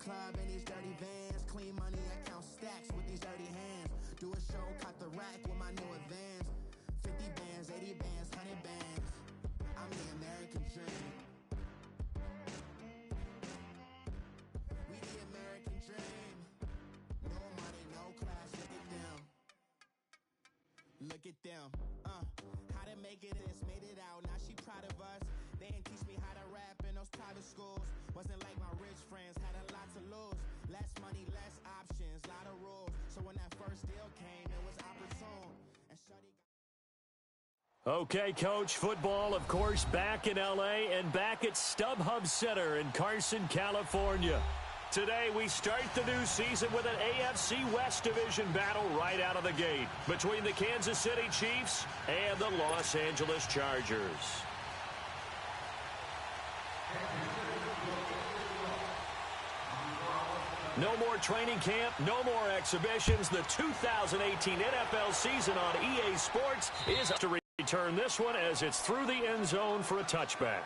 club in these dirty vans. Clean money, I count stacks with these dirty hands. Do a show, caught the rack with my new advance. 50 bands, 80 bands, 100 bands. I'm the American dream. We the American dream. No money, no class, look at them. Look at them, how to make it is, made it out, now she proud of us. They didn't teach me how to rap in those private schools. Wasn't like my rich friends, had a lot to lose. Less money, less options, lot of rules. So when that first deal came, it was opportune. And Shuddy Okay, Coach, football, of course, back in L.A. and back at StubHub Center in Carson, California. Today, we start the new season with an AFC West Division battle right out of the gate between the Kansas City Chiefs and the Los Angeles Chargers. No more training camp, no more exhibitions. The 2018 NFL season on EA Sports is to return this one as it's through the end zone for a touchback.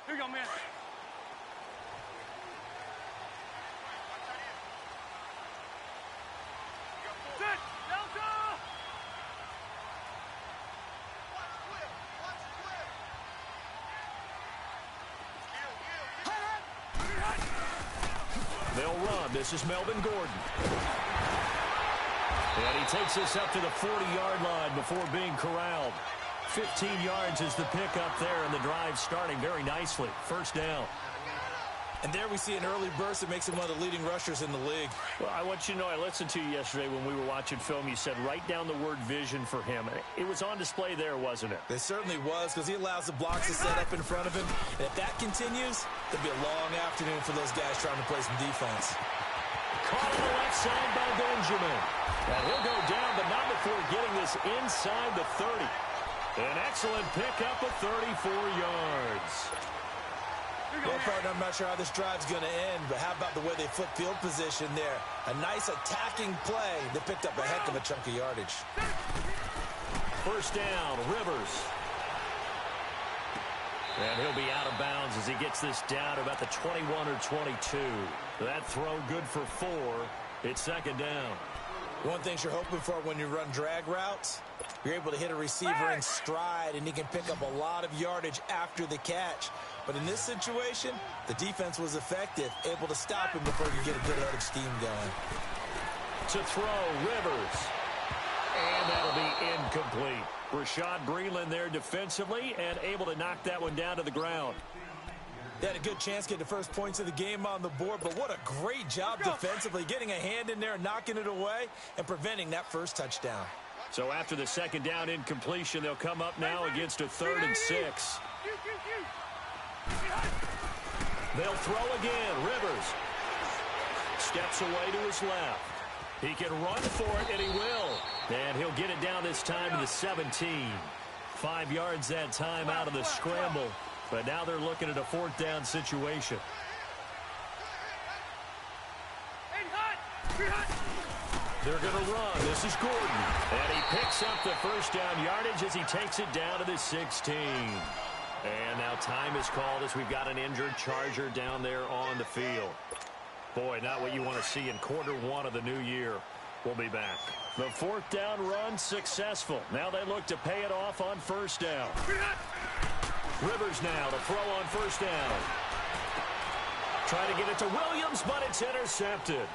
Here you go, man. Sit! Delta! They'll run. This is Melvin Gordon. And he takes this up to the 40-yard line before being corralled. 15 yards is the pickup there, and the drive starting very nicely. First down. And there we see an early burst that makes him one of the leading rushers in the league. Well, I want you to know, I listened to you yesterday when we were watching film. You said write down the word vision for him. It was on display there, wasn't it? It certainly was, because he allows the blocks to set up in front of him. And if that continues, it'll be a long afternoon for those guys trying to play some defense. Caught on the left side by Benjamin. And he'll go down, but not before getting this inside the 30. An excellent pickup of 34 yards. Well, partner, I'm not sure how this drive's going to end, but how about the way they flip field position there? A nice attacking play that picked up a heck of a chunk of yardage. First down, Rivers. And he'll be out of bounds as he gets this down to about the 21 or 22. That throw good for 4. It's second down. One thing you're hoping for when you run drag routes, you're able to hit a receiver in stride, and he can pick up a lot of yardage after the catch. But in this situation, the defense was effective, able to stop him before you get a good-headed scheme going. To throw, Rivers. And that'll be incomplete. Rashad Breeland there defensively and able to knock that one down to the ground. They had a good chance to get the first points of the game on the board, but what a great job defensively, getting a hand in there, knocking it away, and preventing that first touchdown. So after the second down incompletion, they'll come up now against a 3rd and 6. They'll throw again. Rivers steps away to his left. He can run for it, and he will. And he'll get it down this time to the 17. 5 yards that time out of the scramble. But now they're looking at a 4th down situation. They're going to run. This is Gordon. And he picks up the first down yardage as he takes it down to the 16. And now time is called as we've got an injured Charger down there on the field. Boy, not what you want to see in Q1 of the new year. We'll be back. The 4th down run successful. Now they look to pay it off on first down. Rivers now to throw on first down. Try to get it to Williams, but it's intercepted.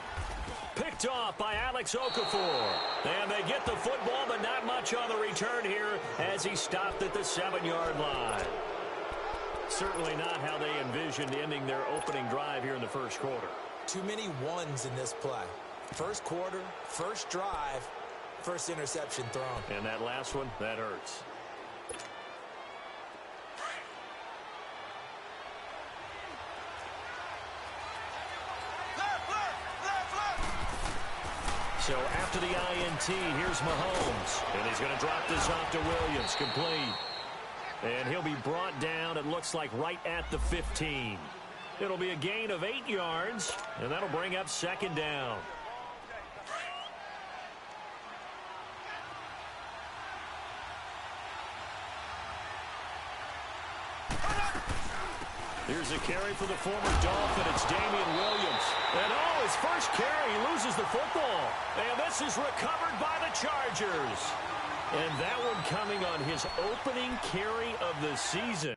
Picked off by Alex Okafor. And they get the football, but not much on the return here as he stopped at the 7-yard line. Certainly not how they envisioned ending their opening drive here in the first quarter. Too many ones in this play. First quarter, first drive, first interception thrown. And that last one, that hurts. So after the INT, here's Mahomes. And he's going to drop this off to Williams, complete. And he'll be brought down, it looks like, right at the 15. It'll be a gain of 8 yards, and that'll bring up second down. Here's a carry for the former Dolphin. It's Damian Williams. And, his first carry, he loses the football. And this is recovered by the Chargers. And that one coming on his opening carry of the season.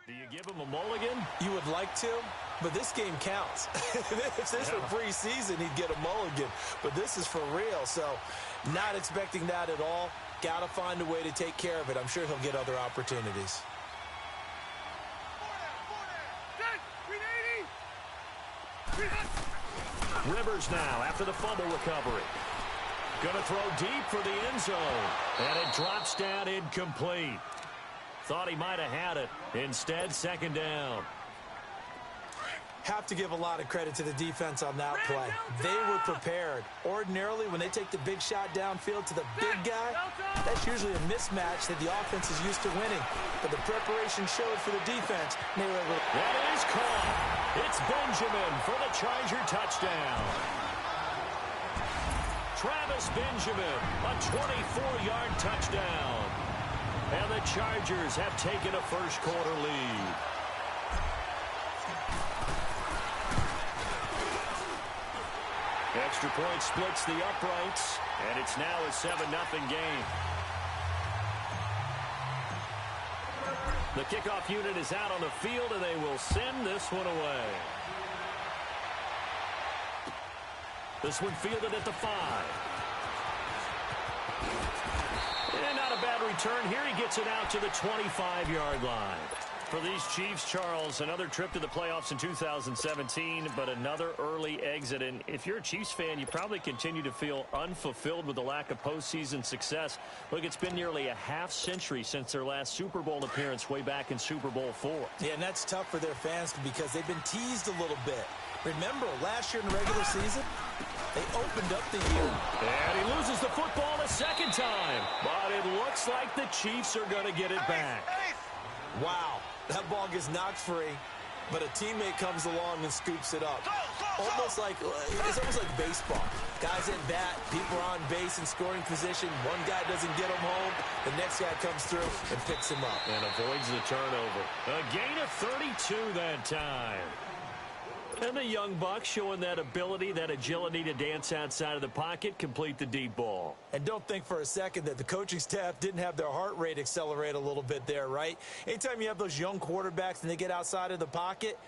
Do you give him a mulligan? You would like to, but this game counts. If this were preseason, he'd get a mulligan. But this is for real, so not expecting that at all. Got to find a way to take care of it. I'm sure he'll get other opportunities. Rivers now after the fumble recovery. Going to throw deep for the end zone. And it drops down incomplete. Thought he might have had it. Instead, second down. Have to give a lot of credit to the defense on that play. They were prepared. Ordinarily, when they take the big shot downfield to the big guy, that's usually a mismatch that the offense is used to winning. But the preparation showed for the defense. That is caught. It's Benjamin for the Charger touchdown. Travis Benjamin, a 24-yard touchdown. And the Chargers have taken a first-quarter lead. Extra point splits the uprights, and it's now a 7-0 game. The kickoff unit is out on the field, and they will send this one away. This one fielded at the 5. And not a bad return here. He gets it out to the 25-yard line. For these Chiefs, Charles, another trip to the playoffs in 2017, but another early exit. And if you're a Chiefs fan, you probably continue to feel unfulfilled with the lack of postseason success. Look, it's been nearly a half-century since their last Super Bowl appearance way back in Super Bowl IV. Yeah, and that's tough for their fans because they've been teased a little bit. Remember, last year in the regular season, they opened up the year. And he loses the football a second time. But it looks like the Chiefs are going to get it back. Wow, that ball gets knocked free, but a teammate comes along and scoops it up. It's almost like baseball. Guys at bat, people are on base in scoring position. One guy doesn't get him home. The next guy comes through and picks him up. And avoids the turnover. A gain of 32 that time. And the young Bucks showing that ability, that agility to dance outside of the pocket, complete the deep ball. And don't think for a second that the coaching staff didn't have their heart rate accelerate a little bit there, right? Anytime you have those young quarterbacks and they get outside of the pocket,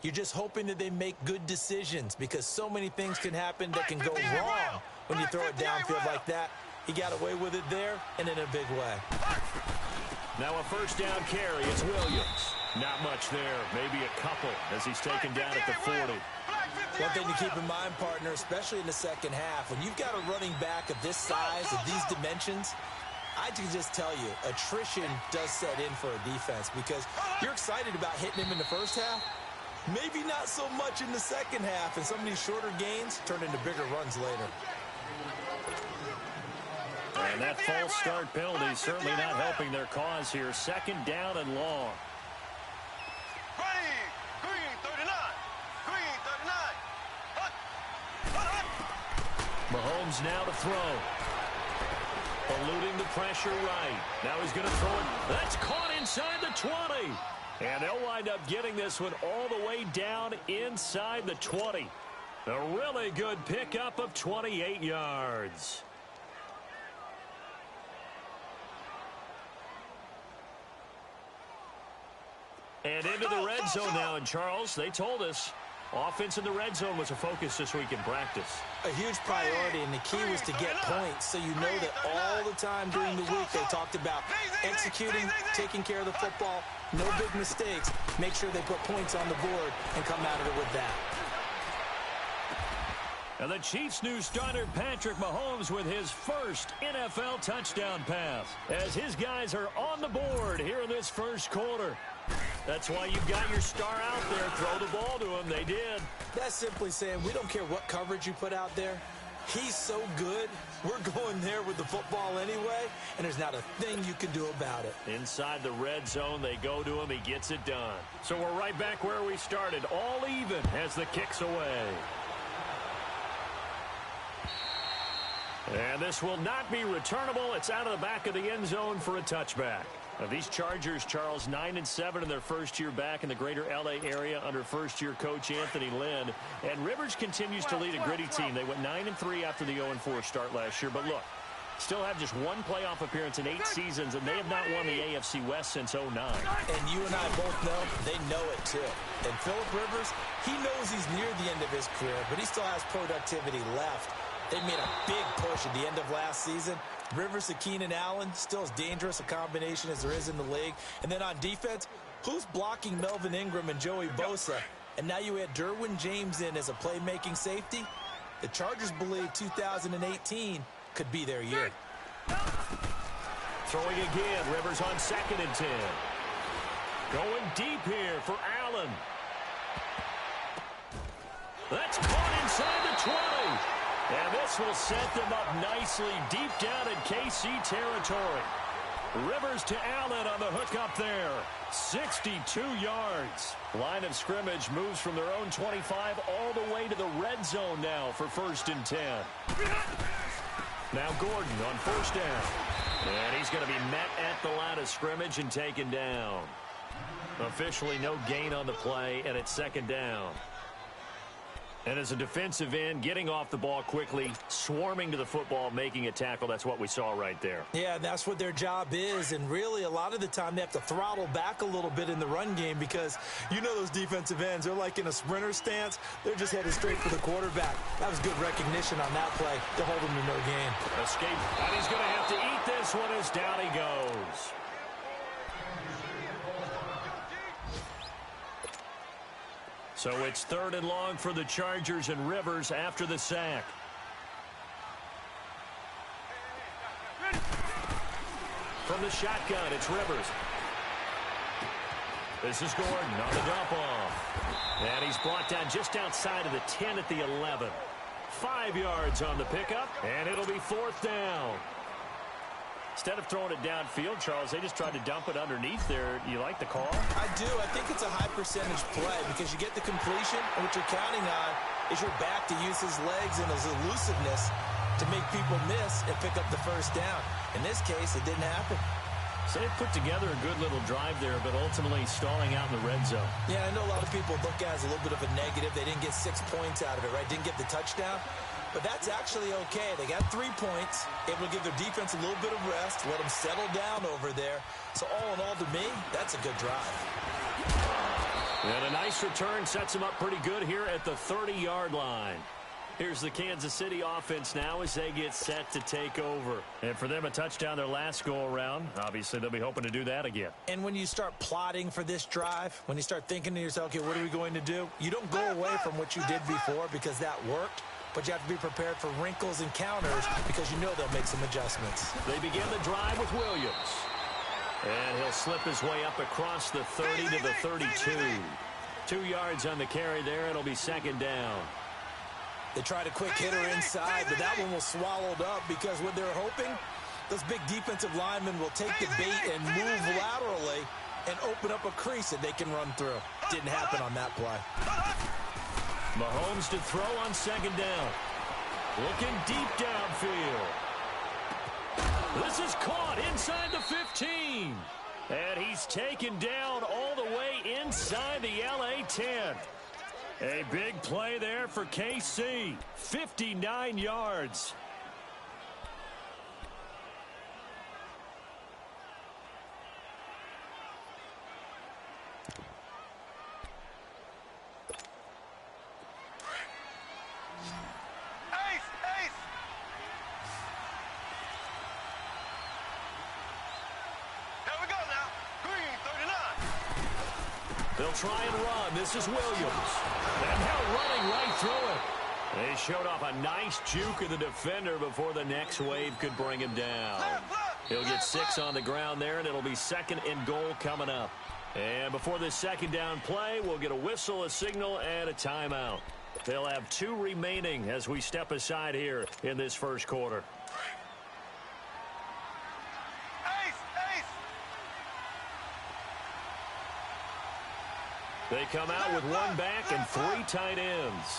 you're just hoping that they make good decisions because so many things can happen that can go wrong when you throw it downfield like that. He got away with it there and in a big way. Now a first down carry. It's Williams. Not much there. Maybe a couple as he's taken down at the 40. One thing to keep in mind, partner, especially in the second half, when you've got a running back of this size, of these dimensions, I can just tell you, attrition does set in for a defense because you're excited about hitting him in the first half. Maybe not so much in the second half, and some of these shorter gains turn into bigger runs later. And that false start penalty certainly not helping their cause here. Second down and long. Mahomes now to throw. Eluding the pressure right. Now he's going to throw it. That's caught inside the 20. And they'll wind up getting this one all the way down inside the 20. A really good pickup of 28 yards. And into the red zone now. And Charles, they told us offense in the red zone was a focus this week in practice. A huge priority, and the key was to get points. So you know that all the time during the week they talked about executing, taking care of the football, no big mistakes. Make sure they put points on the board and come out of it with that. And the Chiefs' new starter, Patrick Mahomes, with his first NFL touchdown pass, as his guys are on the board here in this first quarter. That's why you've got your star out there. Throw the ball to him. They did. That's simply saying we don't care what coverage you put out there. He's so good, we're going there with the football anyway, and there's not a thing you can do about it. Inside the red zone, they go to him. He gets it done. So we're right back where we started, all even as the kick's away. And this will not be returnable. It's out of the back of the end zone for a touchback. Now, these Chargers, Charles, 9-7 in their first year back in the greater L.A. area under first-year coach Anthony Lynn. And Rivers continues to lead a gritty team. They went 9-3 after the 0-4 start last year. But look, still have just one playoff appearance in 8 seasons, and they have not won the AFC West since 2009. And you and I both know they know it, too. And Phillip Rivers, he knows he's near the end of his career, but he still has productivity left. They made a big push at the end of last season. Rivers to Keenan Allen, still as dangerous a combination as there is in the league. And then on defense, who's blocking Melvin Ingram and Joey Bosa? And now you add Derwin James in as a playmaking safety. The Chargers believe 2018 could be their year. Throwing again, Rivers on 2nd and 10. Going deep here for Allen. That's caught inside the 20. And this will set them up nicely deep down in KC territory. Rivers to Allen on the hookup there. 62 yards. Line of scrimmage moves from their own 25 all the way to the red zone now for 1st and 10. Now Gordon on 1st down. And he's going to be met at the line of scrimmage and taken down. Officially no gain on the play, and it's 2nd down. And as a defensive end, getting off the ball quickly, swarming to the football, making a tackle, that's what we saw right there. Yeah, that's what their job is. And really, a lot of the time, they have to throttle back a little bit in the run game because you know those defensive ends, they're like in a sprinter stance. They're just headed straight for the quarterback. That was good recognition on that play to hold him to no gain. Escape, and he's going to have to eat this one as down he goes. So it's 3rd and long for the Chargers and Rivers after the sack. From the shotgun, it's Rivers. This is Gordon on the dump off. And he's brought down just outside of the 10 at the 11. 5 yards on the pickup, and it'll be 4th down. Instead of throwing it downfield, Charles, they just tried to dump it underneath there. You like the call? I do. I think it's a high-percentage play because you get the completion, and what you're counting on is your back to use his legs and his elusiveness to make people miss and pick up the 1st down. In this case, it didn't happen. So they put together a good little drive there, but ultimately stalling out in the red zone. Yeah, I know a lot of people look at it as a little bit of a negative. They didn't get 6 points out of it, right? Didn't get the touchdown. But that's actually okay. They got 3 points, able to give their defense a little bit of rest, let them settle down over there. So all in all, to me, that's a good drive. And a nice return sets them up pretty good here at the 30-yard line. Here's the Kansas City offense now as they get set to take over. And for them, a touchdown their last go-around. Obviously, they'll be hoping to do that again. And when you start plotting for this drive, when you start thinking to yourself, okay, what are we going to do? You don't go away from what you did before because that worked. But you have to be prepared for wrinkles and counters because you know they'll make some adjustments. They begin the drive with Williams. And he'll slip his way up across the 30 to the 32. 2 yards on the carry there. It'll be 2nd down. They tried a quick hitter inside, but that one was swallowed up because what they're hoping, those big defensive linemen will take the bait and move laterally and open up a crease that they can run through. Didn't happen on that play. Mahomes to throw on 2nd down. Looking deep downfield. This is caught inside the 15. And he's taken down all the way inside the LA 10. A big play there for KC. 59 yards. They'll try and run. This is Williams. And now running right through it. They showed off a nice juke of the defender before the next wave could bring him down. He'll get 6 on the ground there, and it'll be 2nd and goal coming up. And before this 2nd down play, we'll get a whistle, a signal, and a timeout. They'll have 2 remaining as we step aside here in this first quarter. They come out with 1 back and 3 tight ends.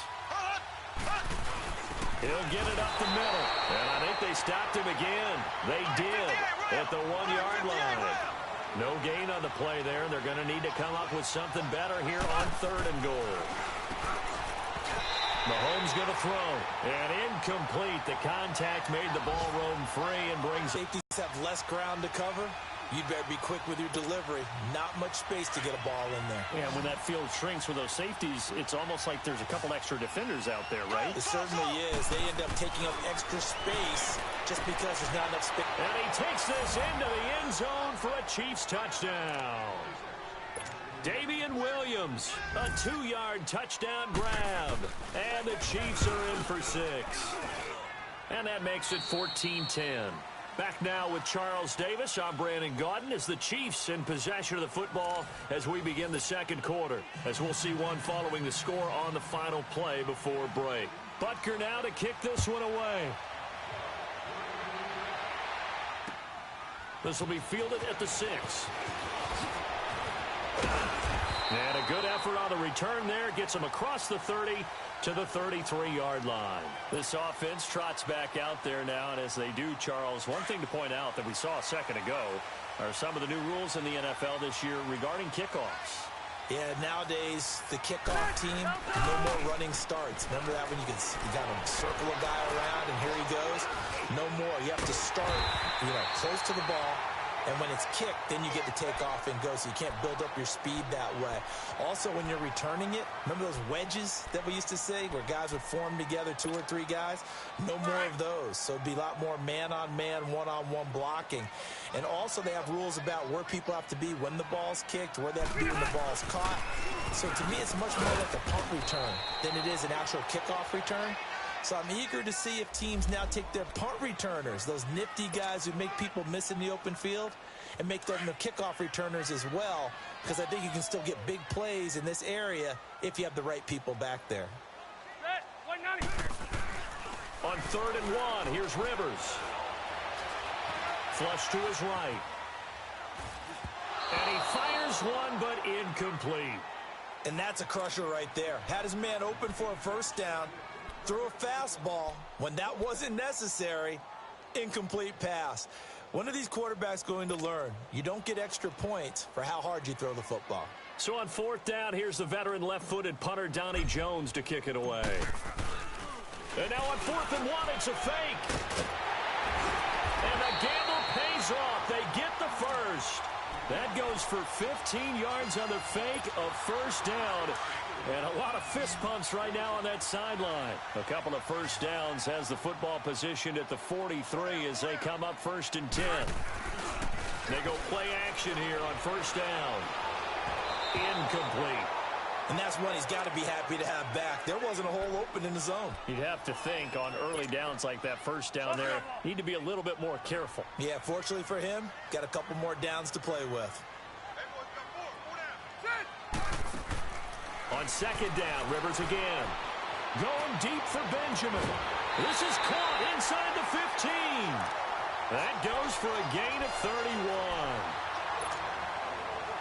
He'll get it up the middle. And I think they stopped him again. They did at the 1-yard line. No gain on the play there. They're going to need to come up with something better here on 3rd and goal. Mahomes going to throw. And incomplete. The contact made the ball roam free and brings... Safeties have less ground to cover. You'd better be quick with your delivery. Not much space to get a ball in there. Yeah, when that field shrinks with those safeties, it's almost like there's a couple extra defenders out there, right? It certainly is. They end up taking up extra space just because there's not enough space. And he takes this into the end zone for a Chiefs touchdown. Damian Williams, a 2-yard touchdown grab. And the Chiefs are in for 6. And that makes it 14-10. Back now with Charles Davis. I'm Brandon Gaudin as the Chiefs in possession of the football as we begin the 2nd quarter. As we'll see one following the score on the final play before break. Butker now to kick this one away. This will be fielded at the 6. And a good effort on the return there. Gets him across the 30 to the 33-yard line. This offense trots back out there now, and as they do, Charles, one thing to point out that we saw a second ago are some of the new rules in the NFL this year regarding kickoffs. Yeah, nowadays, the kickoff team, no more running starts. Remember that when you got to circle a guy around, and here he goes? No more. You have to start, close to the ball. And when it's kicked, then you get to take off and go, so you can't build up your speed that way. Also, when you're returning it, remember those wedges that we used to say where guys would form together, 2 or 3 guys? No more of those. So it'd be a lot more man-on-man, one-on-one blocking. And also, they have rules about where people have to be when the ball's kicked, where they have to be when the ball's caught. So to me, it's much more like a punt return than it is an actual kickoff return. So I'm eager to see if teams now take their punt returners, those nifty guys who make people miss in the open field, and make them the kickoff returners as well, because I think you can still get big plays in this area if you have the right people back there. On 3rd and 1, here's Rivers. Flush to his right. And he fires one, but incomplete. And that's a crusher right there. Had his man open for a first down. Threw a fastball when that wasn't necessary. Incomplete pass. When are these quarterbacks going to learn? You don't get extra points for how hard you throw the football. So on 4th down, here's the veteran left-footed punter Donnie Jones to kick it away. And now on 4th and 1, it's a fake. And the gamble pays off. They get the first. That goes for 15 yards on the fake of first down. And a lot of fist pumps right now on that sideline. A couple of first downs has the football positioned at the 43 as they come up 1st and 10. They go play action here on first down. Incomplete. And that's one he's got to be happy to have back. There wasn't a hole open in the zone. You'd have to think on early downs like that first down there, need to be a little bit more careful. Yeah, fortunately for him, got a couple more downs to play with. On 2nd down, Rivers again. Going deep for Benjamin. This is caught inside the 15. That goes for a gain of 31.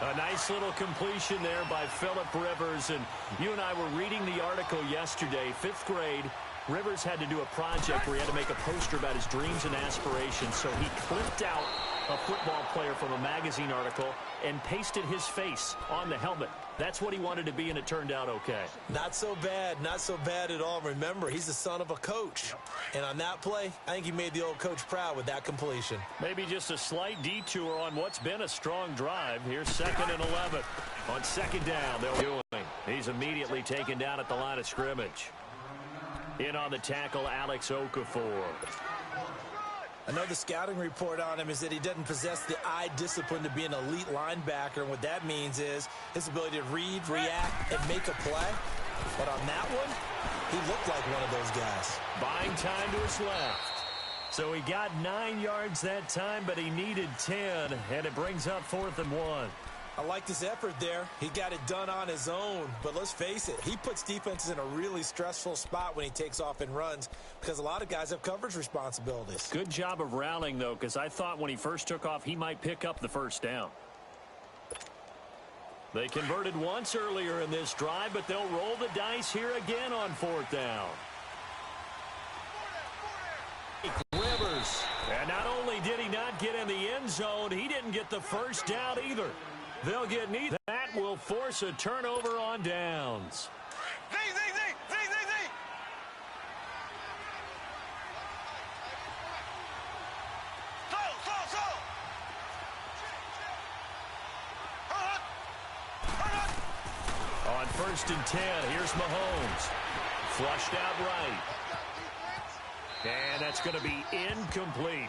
A nice little completion there by Phillip Rivers. And you and I were reading the article yesterday, 5th grade. Rivers had to do a project where he had to make a poster about his dreams and aspirations. So he clipped out a football player from a magazine article and pasted his face on the helmet. That's what he wanted to be, and it turned out okay. Not so bad. Not so bad at all. Remember, he's the son of a coach. And on that play, I think he made the old coach proud with that completion. Maybe just a slight detour on what's been a strong drive. Here's 2nd and 11. On 2nd down, they're doing. He's immediately taken down at the line of scrimmage. In on the tackle, Alex Okafor. I know the scouting report on him is that he doesn't possess the eye discipline to be an elite linebacker. And what that means is his ability to read, react, and make a play. But on that one, He looked like one of those guys. Buying time to his left. So he got 9 yards that time, but he needed 10, and it brings up 4th and 1. I liked his effort there. He got it done on his own. But let's face it, he puts defenses in a really stressful spot when he takes off and runs because a lot of guys have coverage responsibilities. Good job of rallying, though, because I thought when he first took off, he might pick up the first down. They converted once earlier in this drive, but they'll roll the dice here again on 4th down. Rivers. And not only did he not get in the end zone, he didn't get the first down either. They'll get neither. That will force a turnover on downs. On 1st and 10, here's Mahomes. Flushed out right. And that's going to be incomplete.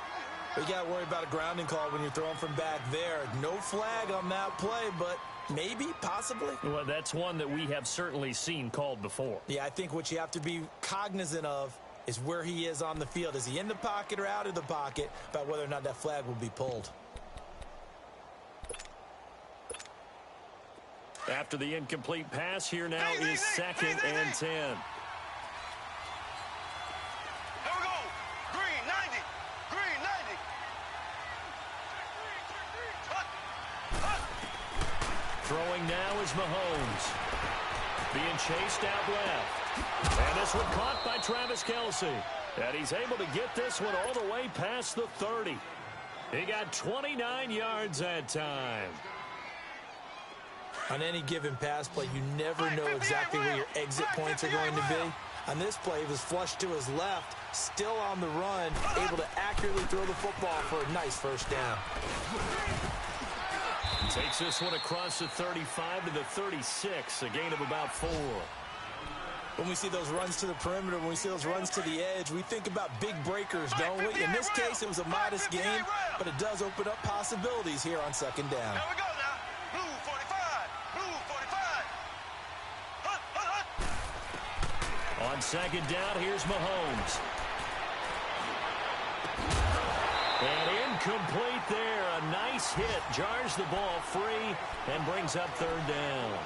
You got to worry about a grounding call when you're throwing from back there. No flag on that play, but maybe, possibly. Well, that's one that we have certainly seen called before. Yeah, I think what you have to be cognizant of is where he is on the field. Is he in the pocket or out of the pocket, about whether or not that flag will be pulled. After the incomplete pass, here now is 2nd and 10. Throwing now is Mahomes. Being chased out left. And this one caught by Travis Kelce. And he's able to get this one all the way past the 30. He got 29 yards that time. On any given pass play, you never know exactly where your exit points are going to be. On this play, he was flushed to his left, still on the run, able to accurately throw the football for a nice first down. Takes this one across the 35 to the 36, a gain of about 4. When we see those runs to the perimeter, when we see those runs to the edge, we think about big breakers, don't we? In this case, it was a modest gain, but it does open up possibilities here on 2nd down. Here we go now. Blue 45. Blue 45. On 2nd down, here's Mahomes. And incomplete there. A nice hit. Jars the ball free and brings up 3rd down.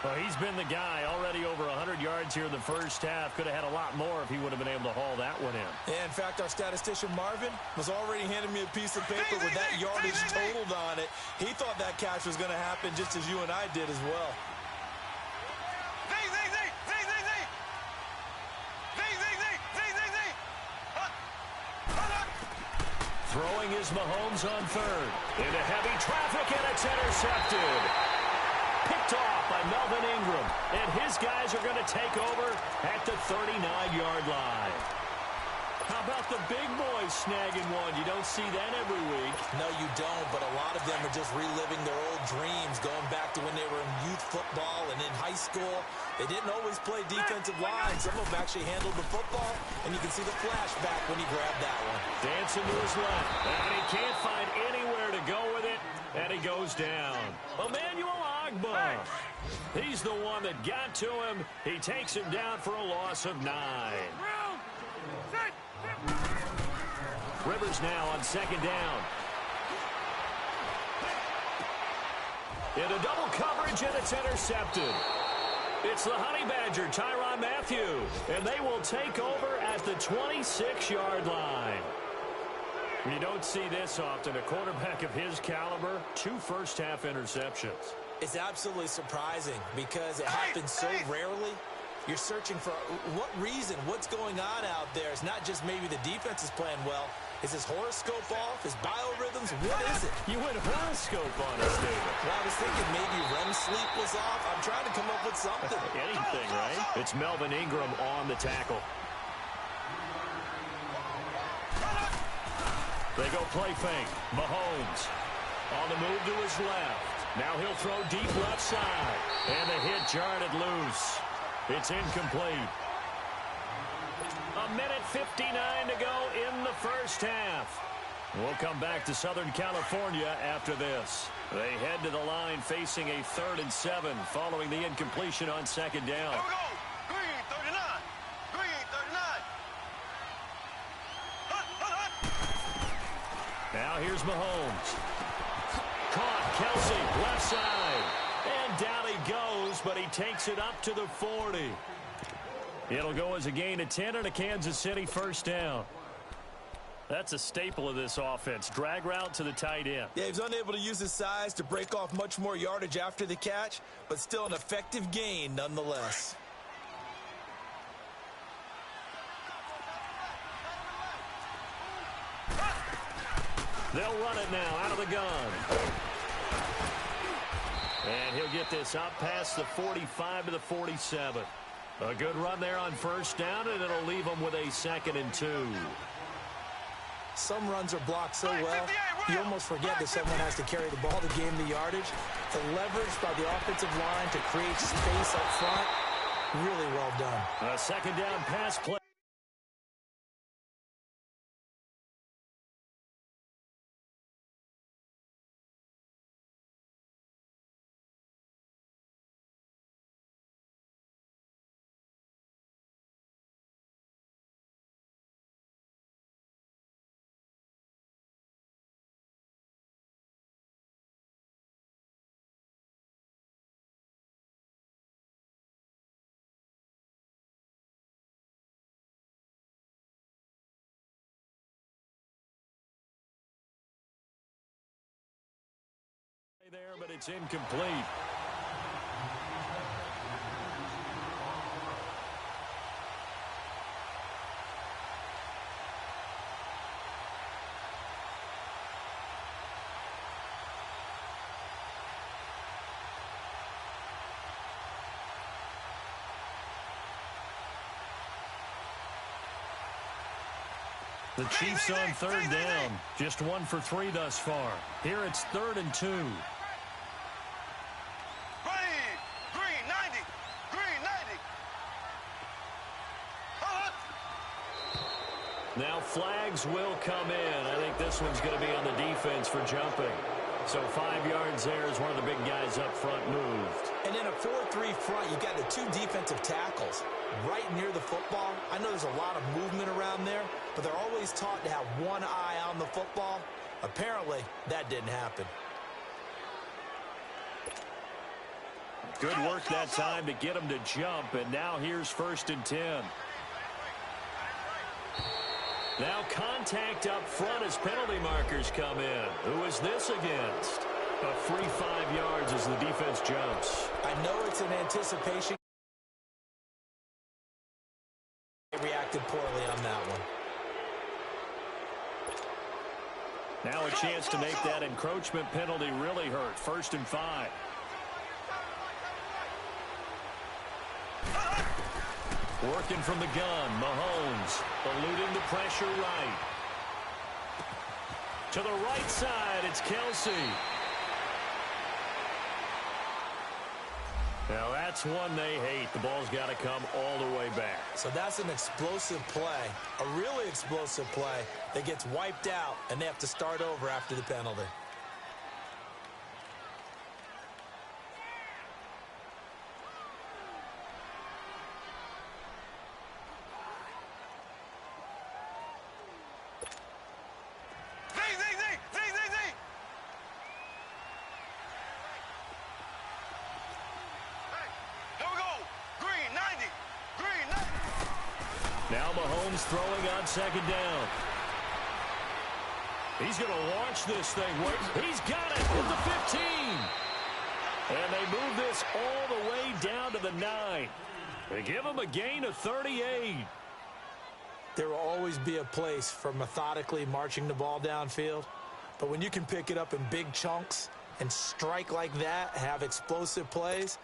Well, he's been the guy already over 100 yards here in the first half. Could have had a lot more if he would have been able to haul that one in. Yeah, in fact, our statistician Marvin was already handing me a piece of paper with that yardage totaled on it. He thought that catch was going to happen just as you and I did as well. Throwing is Mahomes on 3rd. Into heavy traffic, and it's intercepted. Picked off by Melvin Ingram. And his guys are going to take over at the 39-yard line. How about the big boys snagging one? You don't see that every week. No, you don't, but a lot of them are just reliving their old dreams, going back to when they were in youth football and in high school. They didn't always play defensive line. Some of them actually handled the football, and you can see the flashback when he grabbed that one. Dancing to his left, and he can't find anywhere to go with it, and he goes down. Emmanuel Ogbah. He's the one that got to him. He takes him down for a loss of 9. Rivers now on 2nd down. Into double coverage, and it's intercepted. It's the Honey Badger, Tyrann Mathieu, and they will take over at the 26-yard line. You don't see this often. A quarterback of his caliber, 2 first-half interceptions. It's absolutely surprising because it happens so rarely. You're searching for what reason, what's going on out there. It's not just maybe the defense is playing well. Is his horoscope off? His biorhythms? What is it? You went horoscope on us, David. Well, I was thinking maybe REM sleep was off. I'm trying to come up with something. Anything, right? It's Melvin Ingram on the tackle. They go play fake. Mahomes on the move to his left. Now he'll throw deep left side. And the hit jarred it loose. It's incomplete. A minute 59 to go in the first half. We'll come back to Southern California after this. They head to the line facing a 3rd and 7 following the incompletion on 2nd down. Here we go. Green Here's Mahomes. Caught. Kelsey, left side. And down he goes, but he takes it up to the 40. It'll go as a gain of 10 and a Kansas City first down. That's a staple of this offense. Drag route to the tight end. Yeah, he's unable to use his size to break off much more yardage after the catch, but still an effective gain nonetheless. They'll run it now out of the gun. And he'll get this up past the 45 to the 47. A good run there on first down, and it'll leave them with a 2nd and 2. Some runs are blocked so well, you almost forget that someone has to carry the ball to gain the yardage. The leverage by the offensive line to create space up front, really well done. A 2nd down pass play. There, but it's incomplete. The Chiefs on 3rd down. Just 1 for 3 thus far. Here it's 3rd and 2. Now flags will come in. I think this one's going to be on the defense for jumping. So 5 yards there as one of the big guys up front moved. And in a 4-3 front, you've got the 2 defensive tackles right near the football. I know there's a lot of movement around there, but they're always taught to have one eye on the football. Apparently, that didn't happen. Good work that time to get him to jump, and now here's 1st and 10. Now contact up front as penalty markers come in. Who is this against? A free 5 yards as the defense jumps. I know it's an anticipation. They reacted poorly on that one. Now a chance to make that encroachment penalty really hurt. 1st and 5. Working from the gun, Mahomes eluding the pressure right. To the right side, it's Kelsey. Now that's one they hate. The ball's got to come all the way back. So that's an explosive play, a really explosive play that gets wiped out, and they have to start over after the penalty. Now Mahomes throwing on 2nd down. He's going to launch this thing. He's got it at the 15. And they move this all the way down to the 9. They give him a gain of 38. There will always be a place for methodically marching the ball downfield. But when you can pick it up in big chunks and strike like that, have explosive plays,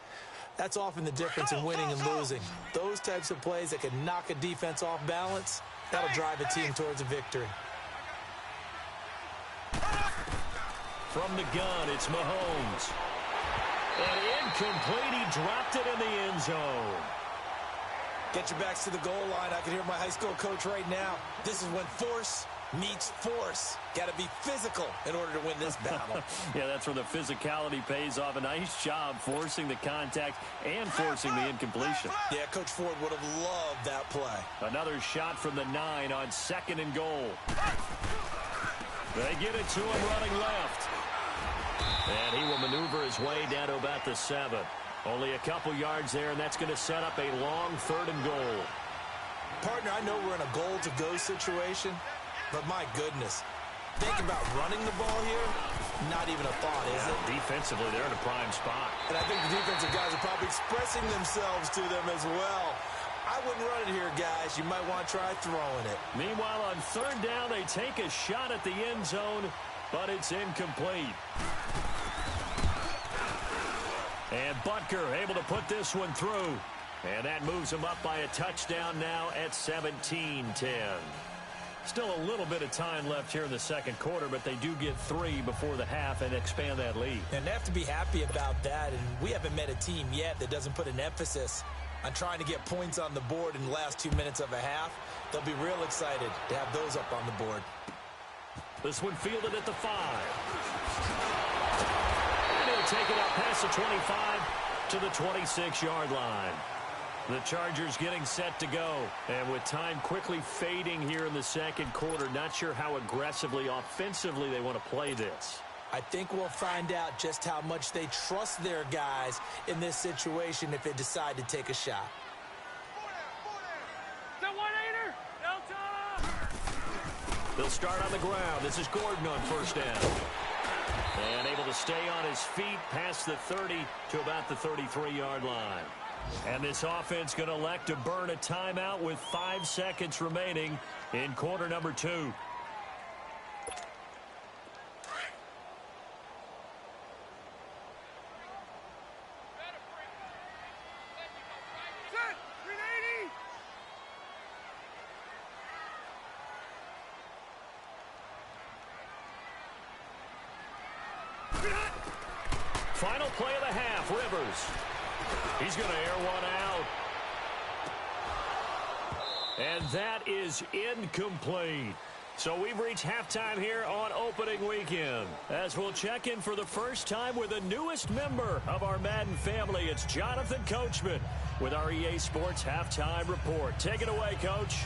that's often the difference in winning and losing. Those types of plays that can knock a defense off balance, that'll drive a team towards a victory. From the gun, it's Mahomes. And incomplete. He dropped it in the end zone. Get your backs to the goal line. I can hear my high school coach right now. This is when force meets force. Got to be physical in order to win this battle. Yeah, that's where the physicality pays off. A nice job forcing the contact and forcing the incompletion. Yeah, Coach Ford would have loved that play. Another shot from the 9 on 2nd and goal. They get it to him running left. And he will maneuver his way down to about the 7. Only a couple yards there, and that's going to set up a long 3rd and goal. Partner, I know we're in a goal-to-go situation, but my goodness. Think about running the ball here, not even a thought, is it? Defensively, they're in a prime spot. And I think the defensive guys are probably expressing themselves to them as well. I wouldn't run it here, guys. You might want to try throwing it. Meanwhile, on 3rd down, they take a shot at the end zone, but it's incomplete. And Butker able to put this one through. And that moves them up by a touchdown now at 17-10. Still a little bit of time left here in the second quarter, but they do get 3 before the half and expand that lead. And they have to be happy about that. And we haven't met a team yet that doesn't put an emphasis on trying to get points on the board in the last 2 minutes of a half. They'll be real excited to have those up on the board. This one fielded at the 5. And he'll take it up past the 25 to the 26-yard line. The Chargers getting set to go. And with time quickly fading here in the second quarter, not sure how aggressively, offensively they want to play this. I think we'll find out just how much they trust their guys in this situation if they decide to take a shot. They'll start on the ground. This is Gordon on 1st down. And able to stay on his feet past the 30 to about the 33-yard line. And this offense going to elect to burn a timeout with 5 seconds remaining in quarter number 2. Final play of the half, Rivers. He's going to air one out. And that is incomplete. So we've reached halftime here on opening weekend. As we'll check in for the first time with the newest member of our Madden family, it's Jonathan Coachman with our EA Sports Halftime Report. Take it away, Coach.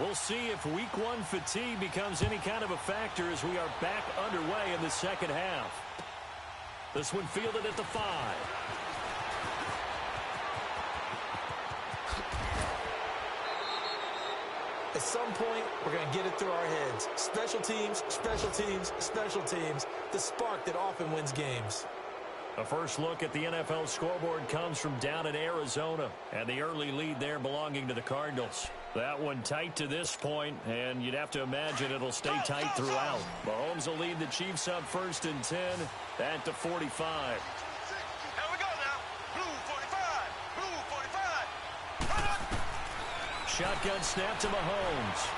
We'll see if week 1 fatigue becomes any kind of a factor as we are back underway in the second half. This one fielded at the 5. At some point, we're going to get it through our heads. Special teams, special teams, special teams. The spark that often wins games. A first look at the NFL scoreboard comes from down in Arizona, and the early lead there belonging to the Cardinals. That one tight to this point, and you'd have to imagine it'll stay tight throughout. Mahomes will lead the Chiefs up 1st and 10 at the 45. Here we go now. Blue 45. Blue 45. Shotgun snap to Mahomes.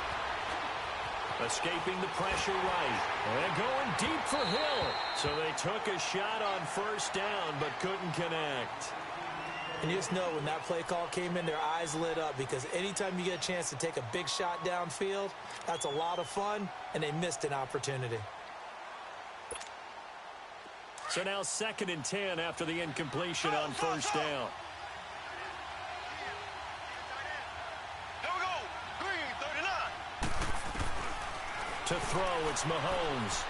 Escaping the pressure right. And going deep for Hill. So they took a shot on 1st down, but couldn't connect. And you just know when that play call came in, their eyes lit up because anytime you get a chance to take a big shot downfield, that's a lot of fun, and they missed an opportunity. So now 2nd and 10 after the incompletion on 1st down. Here we go. Green 39. To throw, it's Mahomes.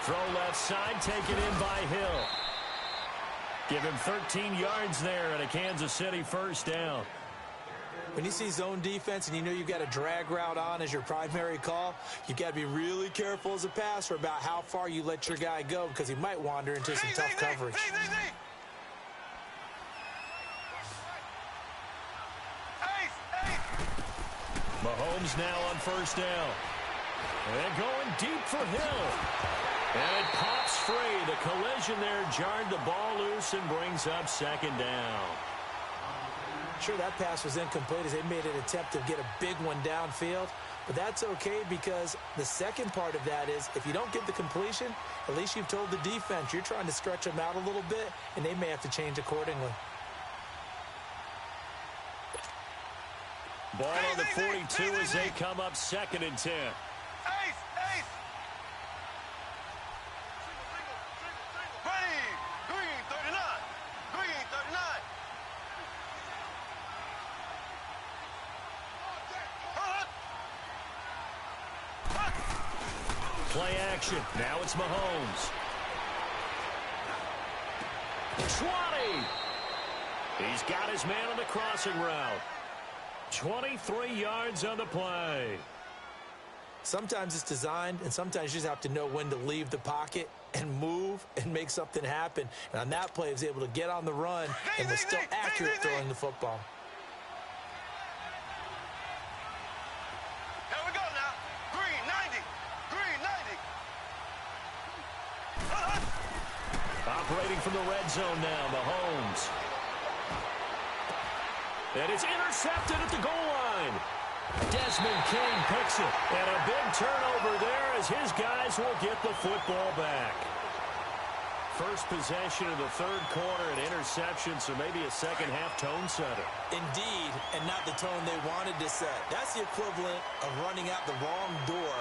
Throw left side, taken in by Hill. Give him 13 yards there and a Kansas City 1st down. When you see zone defense and you know you've got a drag route on as your primary call, you've got to be really careful as a passer about how far you let your guy go because he might wander into some tough coverage. Mahomes now on 1st down. And going deep for Hill. And it pops free. The collision there jarred the ball loose and brings up 2nd down. Sure, that pass was incomplete as they made an attempt to get a big one downfield. But that's okay because the second part of that is if you don't get the completion, at least you've told the defense you're trying to stretch them out a little bit, and they may have to change accordingly. Ball on the 42 as they come up 2nd and 10. Ace! Ready! Green 39! Green 39! Play action. Now it's Mahomes. 20. He's got his man on the crossing route. 23 yards on the play. Sometimes it's designed, and sometimes you just have to know when to leave the pocket and move and make something happen. And on that play, he was able to get on the run and was still accurate throwing the football. Here we go now. Green 90! Green 90! Operating from the red zone now, Mahomes. And it's intercepted at the goal line. Desmond King picks it. And a big turnover there as his guys will get the football back. First possession of the 3rd quarter, an interception, so maybe a second-half tone setter. Indeed, and not the tone they wanted to set. That's the equivalent of running out the wrong door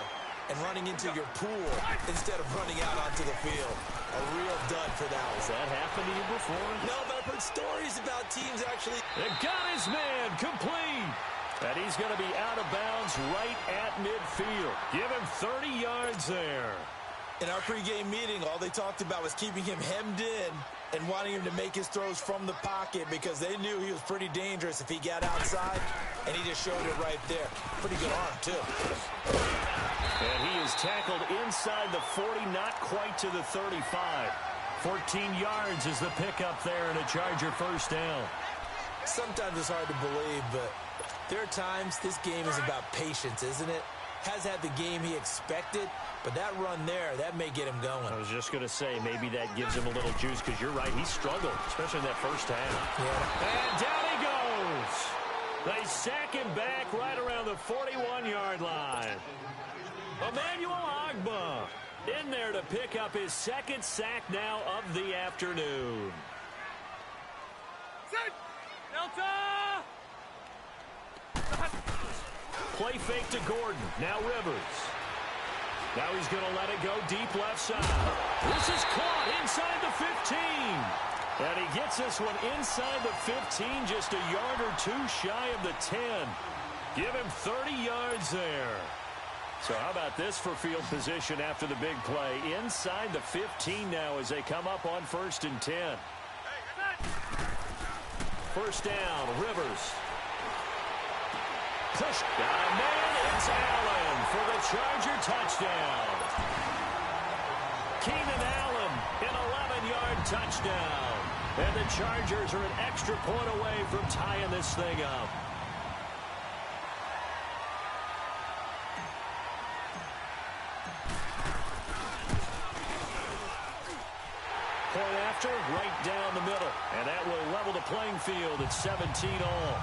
and running into your pool instead of running out onto the field. A real dud for that one. Has that happened to you before? No, but I've heard stories about teams actually. It got his man complete. And he's going to be out of bounds right at midfield. Give him 30 yards there. In our pregame meeting, all they talked about was keeping him hemmed in and wanting him to make his throws from the pocket because they knew he was pretty dangerous if he got outside, and he just showed it right there. Pretty good arm, too. And he is tackled inside the 40, not quite to the 35. 14 yards is the pickup there and a Charger first down. Sometimes it's hard to believe, but there are times this game is about patience, isn't it? Has had the game he expected, but that run there, that may get him going. I was just going to say, maybe that gives him a little juice because you're right, he struggled, especially in that first half. Yeah. And down he goes. They sack him back right around the 41-yard line. Emmanuel Ogbah in there to pick up his 2nd sack now of the afternoon. Delta! Play fake to Gordon. Now Rivers. Now he's going to let it go deep left side. This is caught inside the 15. And he gets this one inside the 15, just a yard or two shy of the 10. Give him 30 yards there. So how about this for field position after the big play? Inside the 15 now as they come up on 1st and 10. First down, Rivers. Push. Got a man. It's Allen for the Charger touchdown. Keenan Allen, an 11-yard touchdown. And the Chargers are an extra point away from tying this thing up. Point after, right down the middle. And that will level the playing field at 17 all.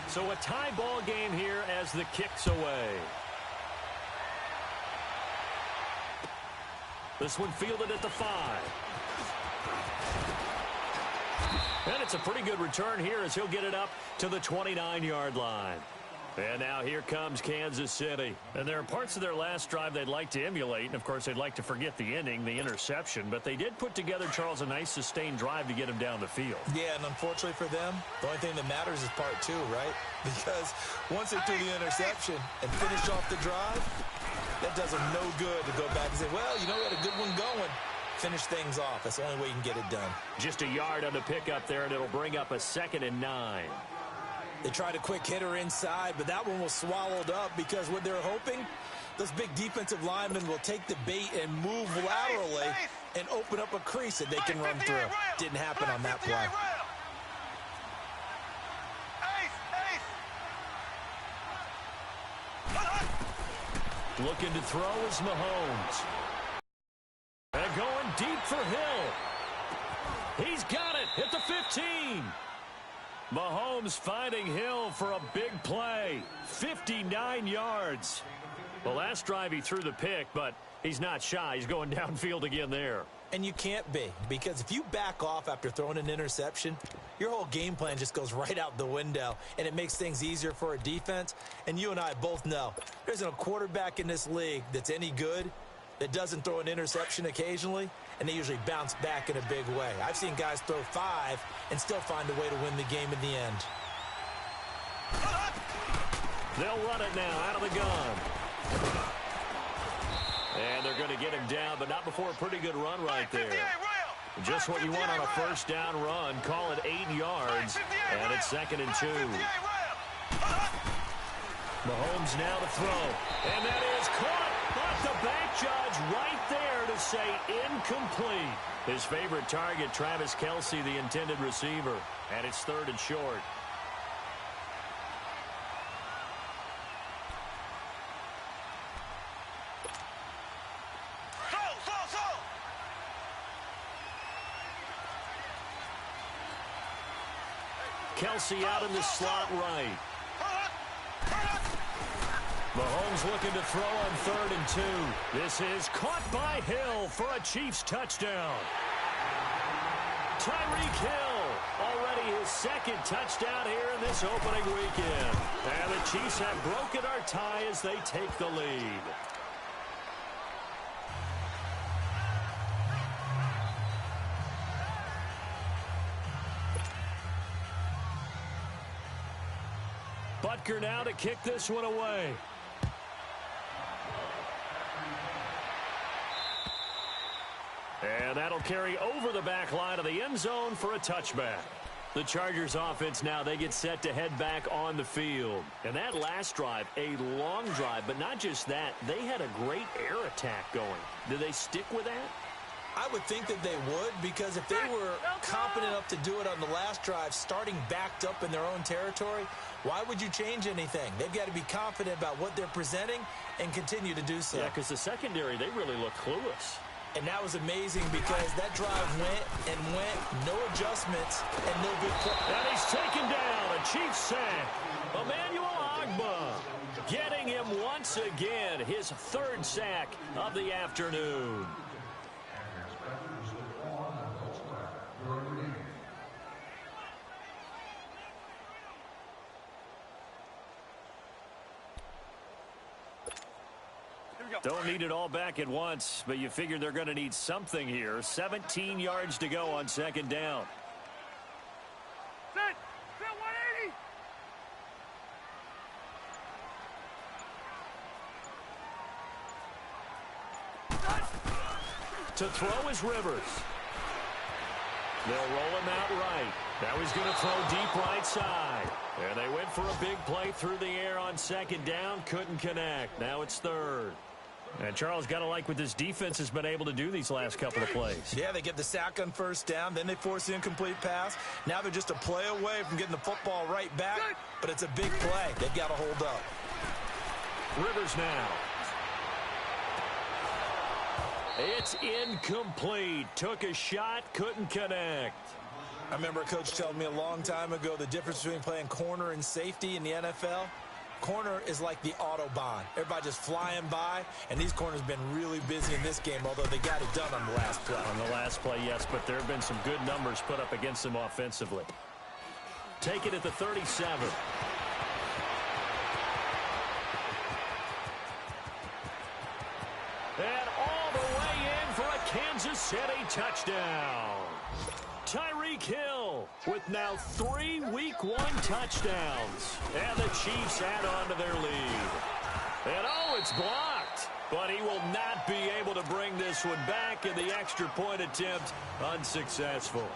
So a tie ball game here as the kick's away. This one fielded at the 5. And it's a pretty good return here as he'll get it up to the 29-yard line. And now here comes Kansas City. And there are parts of their last drive they'd like to emulate. And, of course, they'd like to forget the ending, the interception. But they did put together, Charles, a nice sustained drive to get him down the field. Yeah, and unfortunately for them, the only thing that matters is part 2, right? Because once they threw the interception and finished off the drive, that does them no good to go back and say, well, you know, we had a good one going. Finish things off. That's the only way you can get it done. Just a yard on the pickup there, and it'll bring up a 2nd and 9. They tried a quick hitter inside, but that one was swallowed up because what they're hoping, those big defensive linemen will take the bait and move laterally and open up a crease that they can run through. Didn't happen on that play. Looking to throw is Mahomes. And going deep for Hill. He's got it at the 15. Mahomes finding Hill for a big play. 59 yards. The last drive he threw the pick, but he's not shy. He's going downfield again there. And you can't be, because if you back off after throwing an interception, your whole game plan just goes right out the window, and it makes things easier for a defense. And you and I both know there isn't a quarterback in this league that's any good that doesn't throw an interception occasionally, and they usually bounce back in a big way. I've seen guys throw 5 and still find a way to win the game in the end. They'll run it now out of the gun. And they're going to get him down, but not before a pretty good run right there. Just what you want on a first down run. Call it 8 yards, and it's 2nd and 2. Mahomes now to throw, and that is caught. But the back judge right there to say incomplete. His favorite target, Travis Kelce, the intended receiver, and it's 3rd and short. Kelce out in the slot right. Mahomes looking to throw on 3rd and 2. This is caught by Hill for a Chiefs touchdown. Tyreek Hill, already his 2nd touchdown here in this opening weekend. And the Chiefs have broken our tie as they take the lead. Butker now to kick this one away. And that'll carry over the back line of the end zone for a touchback. The Chargers offense now, they get set to head back on the field. And that last drive, a long drive, but not just that. They had a great air attack going. Do they stick with that? I would think that they would, because if they were competent enough to do it on the last drive, starting backed up in their own territory, why would you change anything? They've got to be confident about what they're presenting and continue to do so. Yeah, because the secondary, they really look clueless. And that was amazing because that drive went and went, no adjustments, and no good play. And he's taken down, a Chiefs sack. Emmanuel Ogbah getting him once again, his 3rd sack of the afternoon. Don't need it all back at once, but you figure they're going to need something here. 17 yards to go on 2nd down. Set 180. To throw is Rivers. They'll roll him out right. Now he's going to throw deep right side. And they went for a big play through the air on 2nd down. Couldn't connect. Now it's 3rd. And Charles, got to like what this defense has been able to do these last couple of plays. Yeah, they get the sack on 1st down, then they force the incomplete pass. Now they're just a play away from getting the football right back, but it's a big play. They've got to hold up. Rivers now. It's incomplete. Took a shot, couldn't connect. I remember a coach telling me a long time ago the difference between playing corner and safety in the NFL. Corner is like the Autobahn. Everybody just flying by, and these corners have been really busy in this game, although they got it done on the last play. On the last play, yes, but there have been some good numbers put up against them offensively. Take it at the 37. And all the way in for a Kansas City touchdown. Tyreek Hill with now 3 Week 1 touchdowns. And the Chiefs add on to their lead. And oh, it's blocked. But he will not be able to bring this one back, in the extra point attempt unsuccessful.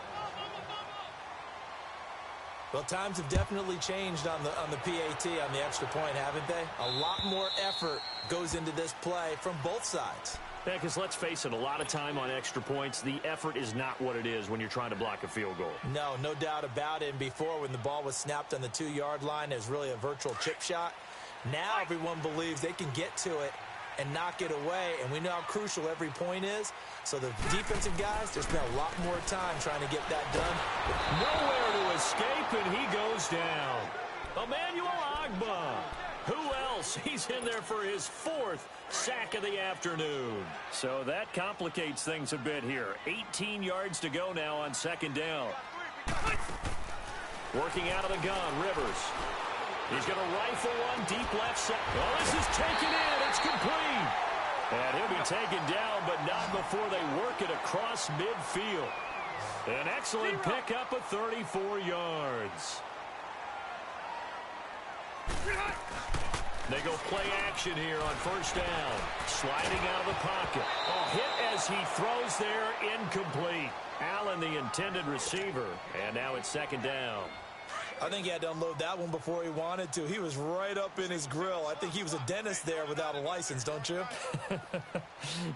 Well, times have definitely changed on the PAT, on the extra point, haven't they? A lot more effort goes into this play from both sides. Yeah, because let's face it, a lot of time on extra points, the effort is not what it is when you're trying to block a field goal. No doubt about it. And before, when the ball was snapped on the 2-yard line, it was really a virtual chip shot. Now everyone believes they can get to it and knock it away, and we know how crucial every point is. So the defensive guys, they spent a lot more time trying to get that done. Nowhere to escape, and he goes down. Emmanuel Ogbah. Who else? He's in there for his 4th sack of the afternoon. So that complicates things a bit here. 18 yards to go now on 2nd down. Working out of the gun, Rivers. He's going to rifle one deep left side. Oh, this is taken in. It's complete. And he'll be taken down, but not before they work it across midfield. An excellent pickup of 34 yards. They go play action here on 1st down. Sliding out of the pocket. Oh, hit as he throws there, incomplete. Allen, the intended receiver. And now it's 2nd down. I think he had to unload that one before he wanted to. He was right up in his grill. I think he was a dentist there without a license, don't you?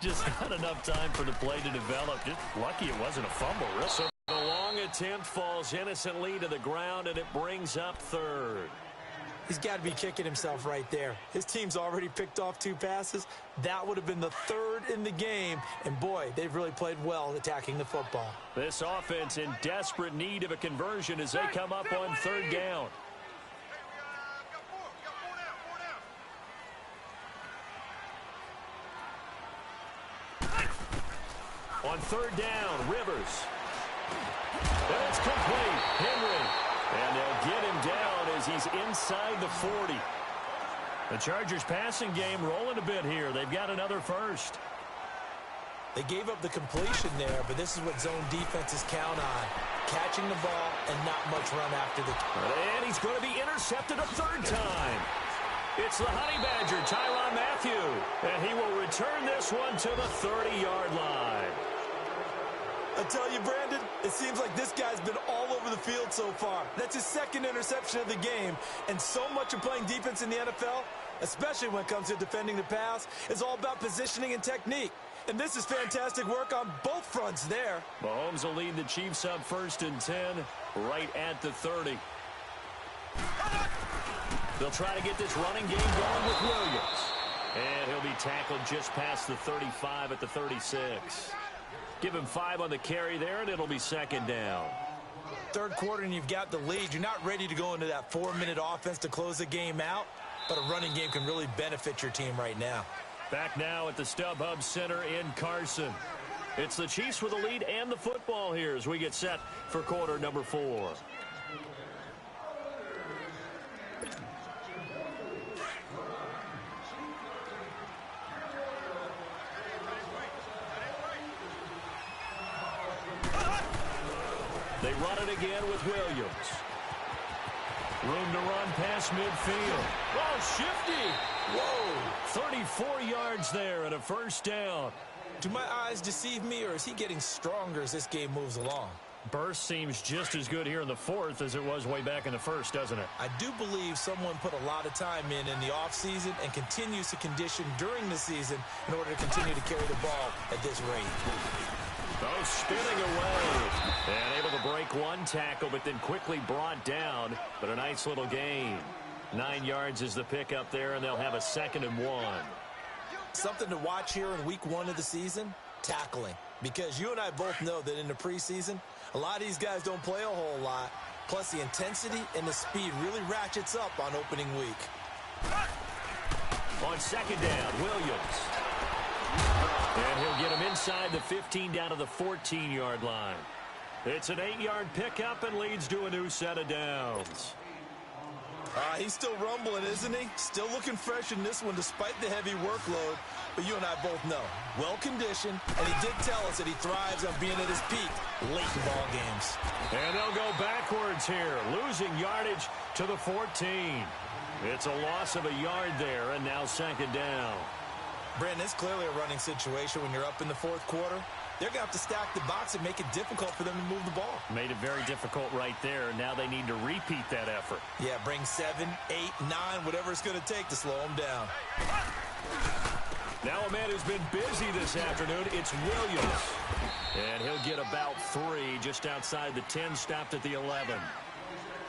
Just not enough time for the play to develop. Just lucky it wasn't a fumble, really. So the long attempt falls innocently to the ground, and it brings up 3rd. He's got to be kicking himself right there. His team's already picked off 2 passes. That would have been the 3rd in the game. And, boy, they've really played well attacking the football. This offense in desperate need of a conversion as they come up on 3rd down. On 3rd down, Rivers. And it's complete. Henry. And they'll get him down as he's inside the 40. The Chargers passing game rolling a bit here. They've got another 1st. They gave up the completion there, but this is what zone defenses count on. Catching the ball and not much run after the... And he's going to be intercepted a 3rd time. It's the Honey Badger, Tyrann Mathieu. And he will return this one to the 30-yard line. I tell you, Brandon, it seems like this guy's been all over the field so far. That's his 2nd interception of the game. And so much of playing defense in the NFL, especially when it comes to defending the pass, is all about positioning and technique. And this is fantastic work on both fronts there. Mahomes will lead the Chiefs up 1st and 10, right at the 30. They'll try to get this running game going with Williams. And he'll be tackled just past the 35 at the 36. Give him 5 on the carry there, and it'll be 2nd down. 3rd quarter, and you've got the lead. You're not ready to go into that 4-minute offense to close the game out, but a running game can really benefit your team right now. Back now at the StubHub Center in Carson. It's the Chiefs with the lead and the football here as we get set for quarter number 4. They run it again with Williams. Room to run past midfield. Oh, shifty. Whoa. 34 yards there and a 1st down. Do my eyes deceive me, or is he getting stronger as this game moves along? Burst seems just as good here in the 4th as it was way back in the 1st, doesn't it? I do believe someone put a lot of time in the offseason and continues to condition during the season in order to continue to carry the ball at this rate. Oh, spinning away. And able to break one tackle, but then quickly brought down. But a nice little gain. 9 yards is the pickup there, and they'll have a 2nd and 1. Something to watch here in week 1 of the season, tackling. Because you and I both know that in the preseason, a lot of these guys don't play a whole lot. Plus, the intensity and the speed really ratchets up on opening week. On 2nd down, Williams. And he'll get him inside the 15 down to the 14-yard line. It's an 8-yard pickup and leads to a new set of downs. He's still rumbling, isn't he? Still looking fresh in this one despite the heavy workload. But you and I both know, well-conditioned, and he did tell us that he thrives on being at his peak late in ball games. And they'll go backwards here, losing yardage to the 14. It's a loss of a yard there, and now 2nd down. Brandon, it's clearly a running situation when you're up in the 4th quarter. They're going to have to stack the box and make it difficult for them to move the ball. Made it very difficult right there. Now they need to repeat that effort. Yeah, bring 7, 8, 9, whatever it's going to take to slow them down. Now a man who's been busy this afternoon, it's Williams. And he'll get about 3 just outside the 10, stopped at the 11.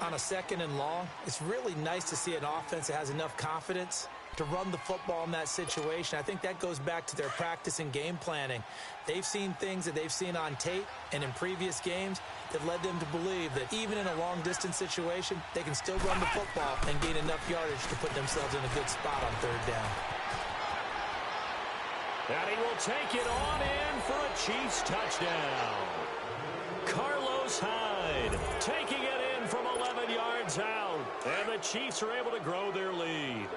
On a 2nd and long, it's really nice to see an offense that has enough confidence to run the football in that situation. I think that goes back to their practice and game planning. They've seen things that they've seen on tape and in previous games that led them to believe that even in a long-distance situation, they can still run the football and gain enough yardage to put themselves in a good spot on third down. And he will take it on in for a Chiefs touchdown. Carlos Hyde taking it in from 11 yards out. And the Chiefs are able to grow their lead.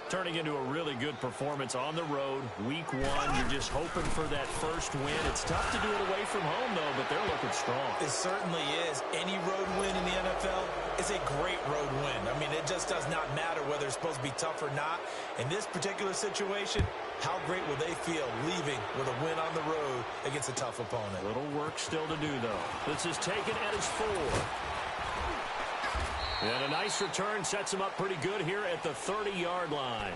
Turning into a really good performance on the road. Week 1, you're just hoping for that first win. It's tough to do it away from home, though, but they're looking strong. It certainly is. Any road win in the NFL is a great road win. I mean, it just does not matter whether it's supposed to be tough or not. In this particular situation, how great will they feel leaving with a win on the road against a tough opponent? Little work still to do, though. This is taken at his 4. And a nice return sets him up pretty good here at the 30-yard line.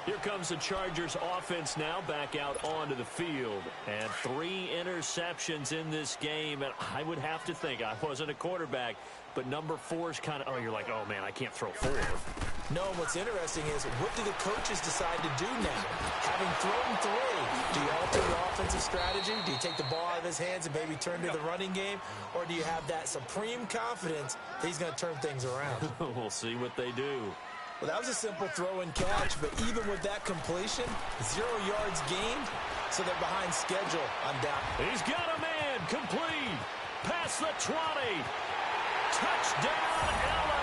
Here comes the Chargers offense now back out onto the field. And 3 interceptions in this game. And I would have to think, I wasn't a quarterback, but number 4 is kind of, you're like, oh, man, I can't throw 4. No, what's interesting is what do the coaches decide to do now? Having thrown 3, do you alter your offensive strategy? Do you take the ball out of his hands and maybe turn to the running game? Or do you have that supreme confidence that he's going to turn things around? We'll see what they do. Well, that was a simple throw and catch, but even with that completion, 0 yards gained, so they're behind schedule on down. He's got a man complete. Past the 20. Touchdown, LA.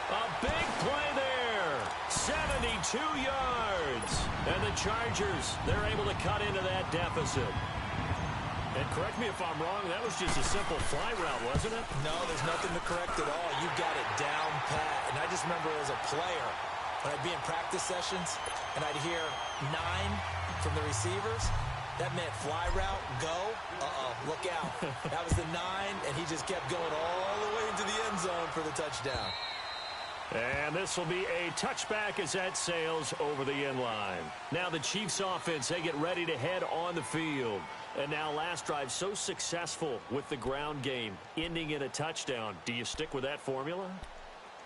A big play there. 72 yards. And the Chargers, they're able to cut into that deficit. And correct me if I'm wrong, that was just a simple fly route, wasn't it? No, there's nothing to correct at all. You got it down pat. And I just remember as a player, when I'd be in practice sessions and I'd hear 9 from the receivers, that meant fly route, go, look out. That was the 9, and he just kept going all the way into the end zone for the touchdown. And this will be a touchback as that sails over the end line. Now the Chiefs offense, they get ready to head on the field. And now last drive so successful with the ground game, ending in a touchdown. Do you stick with that formula?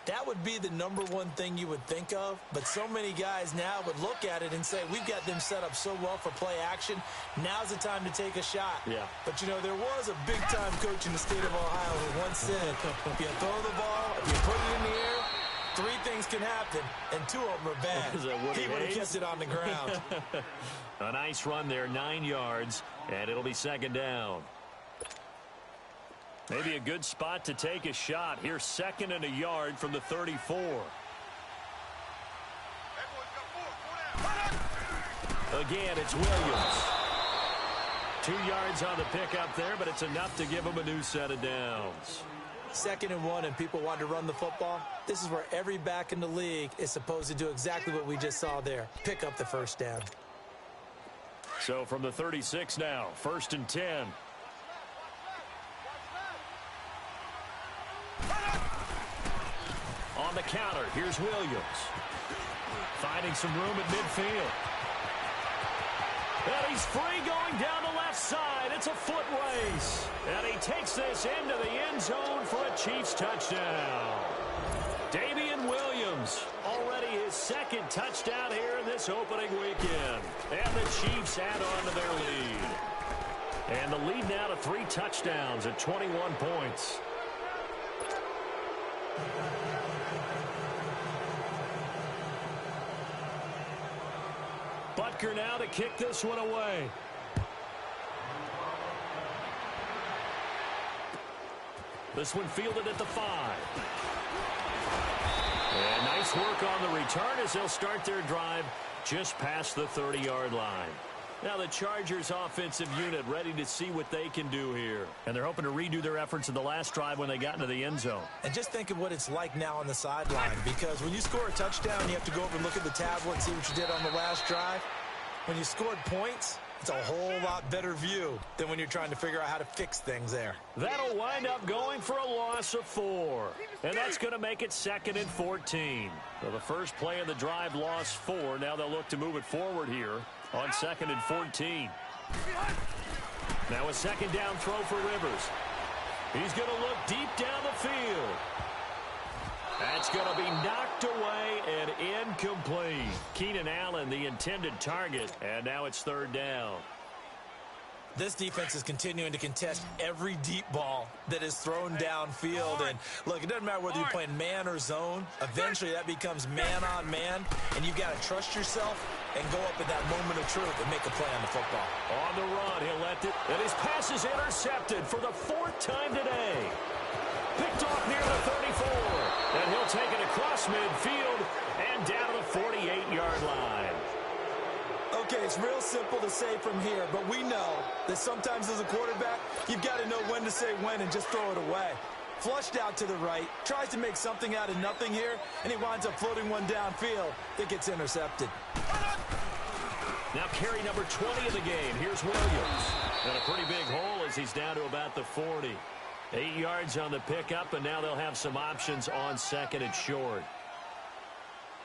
That would be the number one thing you would think of, but so many guys now would look at it and say, we've got them set up so well for play action, now's the time to take a shot. Yeah. But, you know, there was a big-time coach in the state of Ohio who once said, if you throw the ball, if you put it in the air, 3 things can happen, and 2 of them are bad. He would have kept it on the ground. A nice run there, 9 yards, and it'll be second down. Maybe a good spot to take a shot. Here's 2nd and a yard from the 34. Again, it's Williams. 2 yards on the pickup there, but it's enough to give him a new set of downs. 2nd and 1, and people want to run the football. This is where every back in the league is supposed to do exactly what we just saw there. Pick up the first down. So from the 36 now, 1st and 10. On the counter, here's Williams. Finding some room at midfield. And he's free going down the left side. It's a foot race. And he takes this into the end zone for a Chiefs touchdown. Damian Williams, already his 2nd touchdown here in this opening weekend. And the Chiefs add on to their lead. And the lead now to 3 touchdowns at 21 points. Butker now to kick this one away. This one fielded at the 5. And nice work on the return as they'll start their drive just past the 30-yard line. Now the Chargers offensive unit ready to see what they can do here. And they're hoping to redo their efforts in the last drive when they got into the end zone. And just think of what it's like now on the sideline, because when you score a touchdown, you have to go over and look at the tablet and see what you did on the last drive. When you scored points, it's a whole lot better view than when you're trying to figure out how to fix things there. That'll wind up going for a loss of 4. And that's going to make it 2nd and 14. So the first play of the drive lost 4. Now they'll look to move it forward here on 2nd and 14. Now a 2nd down throw for Rivers. He's going to look deep down the field. That's going to be knocked away and incomplete. Keenan Allen, the intended target, and now it's third down. This defense is continuing to contest every deep ball that is thrown downfield. And, look, it doesn't matter whether you're playing man or zone. Eventually, that becomes man-on-man, and you've got to trust yourself and go up at that moment of truth and make a play on the football. On the run, he'll let it. And his pass is intercepted for the fourth time today. Picked off near the 34. And he'll take it across midfield and down to the 48-yard line. Okay, it's real simple to say from here, but we know that sometimes as a quarterback, you've got to know when to say when and just throw it away. Flushed out to the right, tries to make something out of nothing here, and he winds up floating one downfield that gets intercepted. Now carry number 20 of the game. Here's Williams. And a pretty big hole as he's down to about the 40. 8 yards on the pickup, and now they'll have some options on second and short.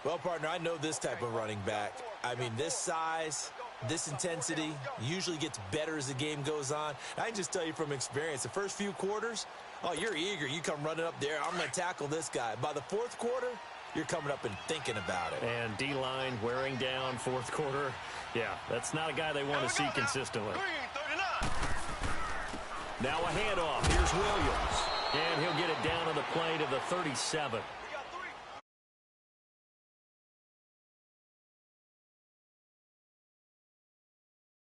Well, partner, I know this type of running back. I mean, this size, this intensity usually gets better as the game goes on. I can just tell you from experience, the first few quarters, oh, you're eager. You come running up there. I'm going to tackle this guy. By the fourth quarter, you're coming up and thinking about it. And D-line wearing down fourth quarter. Yeah, that's not a guy they want to see consistently. Now a handoff. Here's Williams. And he'll get it down to the plate of the 37.